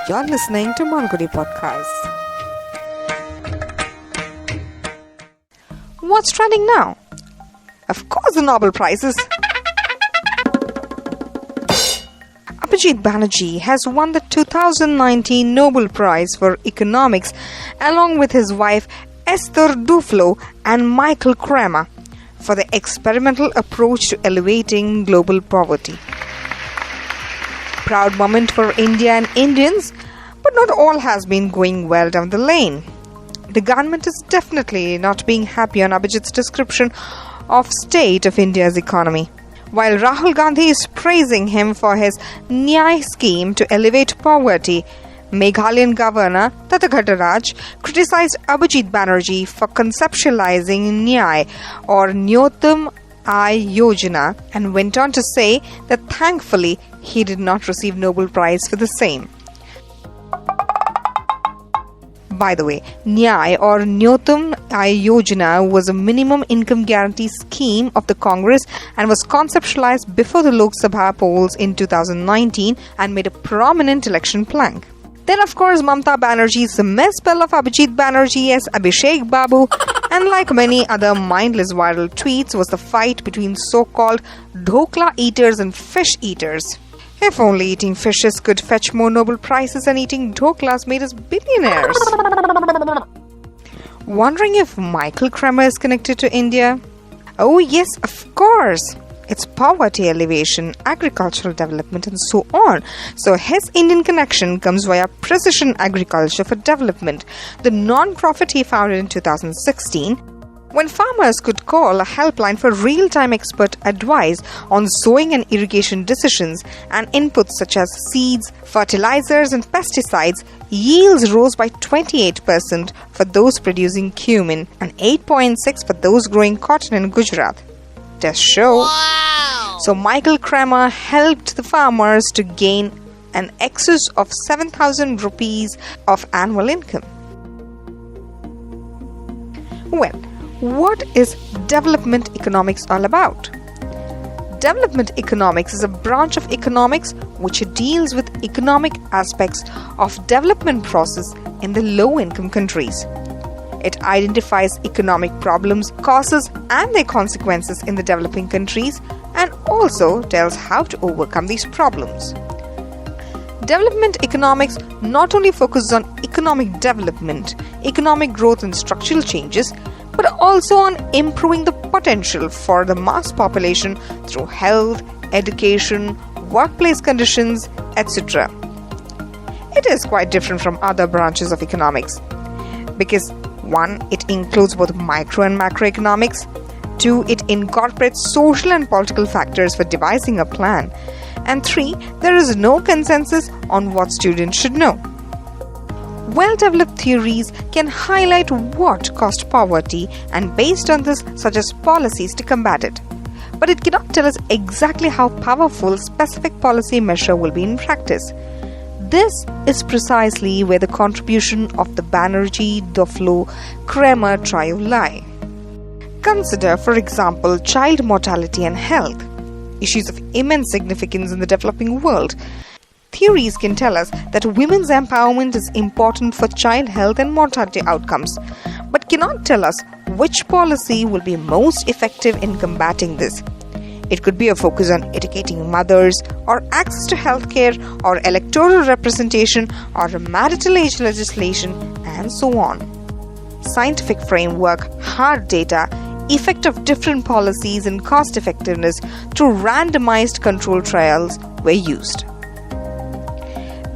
You're listening to Malgudi Podcast. What's trending now? Of course, the Nobel Prizes. Abhijit Banerjee has won the 2019 Nobel Prize for Economics along with his wife Esther Duflo and Michael Kramer for the experimental approach to elevating global poverty. Proud moment for India and Indians, but not all has been going well down the lane. The government is definitely not being happy on Abhijit's description of state of India's economy. While Rahul Gandhi is praising him for his Nyay scheme to elevate poverty, Meghalayan Governor Tataghataraj criticized Abhijit Banerjee for conceptualizing Nyay or Nyottam Aay Yojana and went on to say that thankfully he did not receive Nobel Prize for the same. By the way, Nyay or Nyottam Aay Yojana was a minimum income guarantee scheme of the Congress and was conceptualized before the Lok Sabha polls in 2019 and made a prominent election plank. Then of course Mamata Banerjee's misspell of Abhijit Banerjee as Abhishek Babu, and like many other mindless viral tweets was the fight between so-called dhokla eaters and fish eaters. If only eating fishes could fetch more Nobel Prizes and eating dhoklas made us billionaires. Wondering if Michael Kramer is connected to India? Oh yes, of course. It's poverty elevation, agricultural development and so on. So his Indian connection comes via Precision Agriculture for Development, the non-profit he founded in 2016, when farmers could call a helpline for real-time expert advice on sowing and irrigation decisions and inputs such as seeds, fertilizers and pesticides. Yields rose by 28% for those producing cumin and 8.6% for those growing cotton in Gujarat. Test show. Wow. So Michael Kramer helped the farmers to gain an excess of 7,000 rupees of annual income. Well, what is development economics all about? Development economics is a branch of economics which deals with economic aspects of development process in the low-income countries. It identifies economic problems, causes and their consequences in the developing countries and also tells how to overcome these problems. Development economics not only focuses on economic development, economic growth and structural changes, but also on improving the potential for the mass population through health, education, workplace conditions, etc. It is quite different from other branches of economics because 1. It includes both micro and macroeconomics. 2. It incorporates social and political factors for devising a plan. And 3. There is no consensus on what students should know. Well-developed theories can highlight what caused poverty and based on this suggest policies to combat it. But it cannot tell us exactly how powerful specific policy measure will be in practice. This is precisely where the contribution of the Banerjee, Duflo, Kramer trio lie. Consider, for example, child mortality and health, issues of immense significance in the developing world. Theories can tell us that women's empowerment is important for child health and mortality outcomes, but cannot tell us which policy will be most effective in combating this. It could be a focus on educating mothers, or access to healthcare, or electoral representation, or marital age legislation, and so on. Scientific framework, hard data, effect of different policies and cost effectiveness through randomized control trials were used.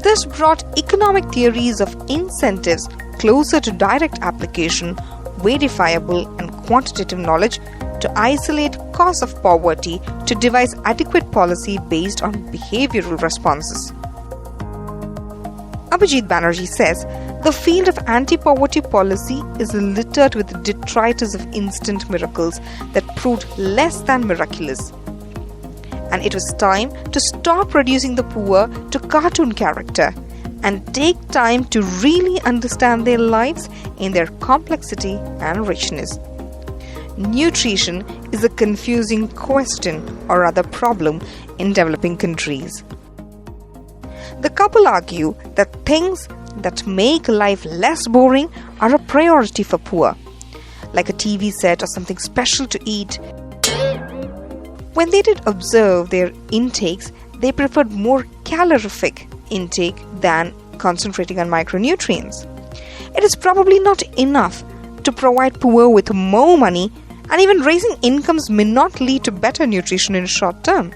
This brought economic theories of incentives closer to direct application, verifiable and quantitative knowledge to isolate cause of poverty to devise adequate policy based on behavioral responses. Abhijit Banerjee says, the field of anti-poverty policy is littered with detritus of instant miracles that proved less than miraculous. And it was time to stop reducing the poor to cartoon character and take time to really understand their lives in their complexity and richness. Nutrition is a confusing question or rather problem in developing countries. The couple argue that things that make life less boring are a priority for poor, like a TV set or something special to eat. When they did observe their intakes, they preferred more calorific intake than concentrating on micronutrients. It is probably not enough to provide poor with more money, and even raising incomes may not lead to better nutrition in short term.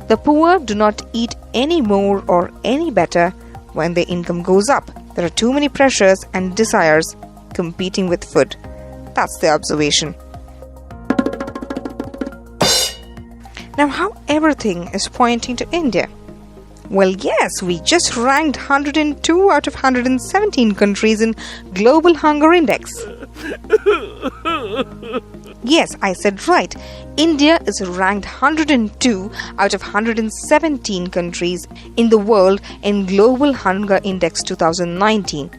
The poor do not eat any more or any better when their income goes up. There are too many pressures and desires competing with food. That's the observation. Now, how everything is pointing to India? Well, yes, we just ranked 102 out of 117 countries in Global Hunger Index. Yes, I said right. India is ranked 102 out of 117 countries in the world in Global Hunger Index 2019.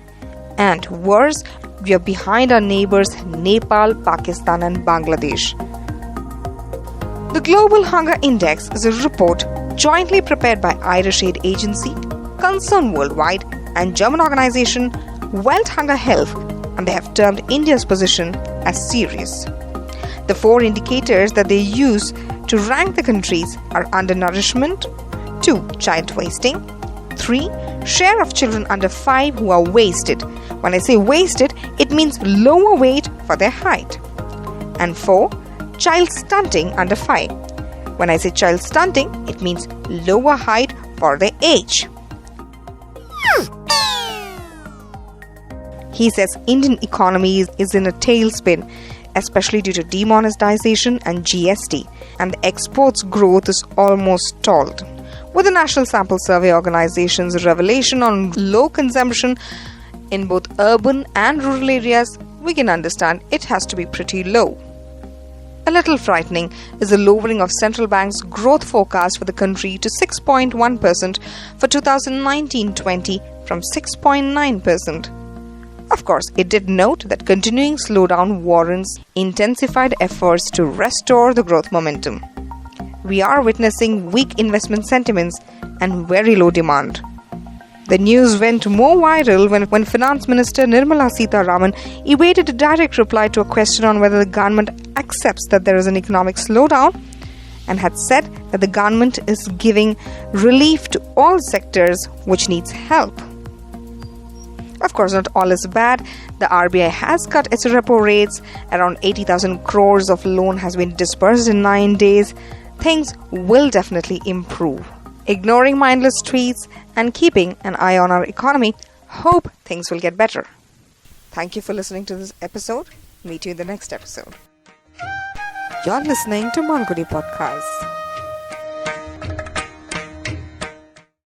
And worse, we are behind our neighbors Nepal, Pakistan and Bangladesh. The Global Hunger Index is a report jointly prepared by Irish Aid Agency, Concern Worldwide and German organization Welt Hunger Health, and they have termed India's position as serious. The 4 indicators that they use to rank the countries are undernourishment, 2. Child wasting, 3. Share of children under 5 who are wasted. When I say wasted, it means lower weight for their height. And 4. Child stunting under 5. When I say child stunting, it means lower height for their age. He says Indian economy is in a tailspin, especially due to demonetization and GST, and the exports growth is almost stalled. With the National Sample Survey Organization's revelation on low consumption in both urban and rural areas, we can understand it has to be pretty low. A little frightening is the lowering of central bank's growth forecast for the country to 6.1% for 2019-20 from 6.9%. Of course, it did note that continuing slowdown warrants intensified efforts to restore the growth momentum. We are witnessing weak investment sentiments and very low demand. The news went more viral when Finance Minister Nirmala Sitharaman evaded a direct reply to a question on whether the government accepts that there is an economic slowdown, and had said that the government is giving relief to all sectors which needs help. Of course, not all is bad. The RBI has cut its repo rates. Around 80,000 crores of loan has been disbursed in 9 days. Things will definitely improve. Ignoring mindless tweets and keeping an eye on our economy, hope things will get better. Thank you for listening to this episode. Meet you in the next episode. You're listening to Malgudi Podcast.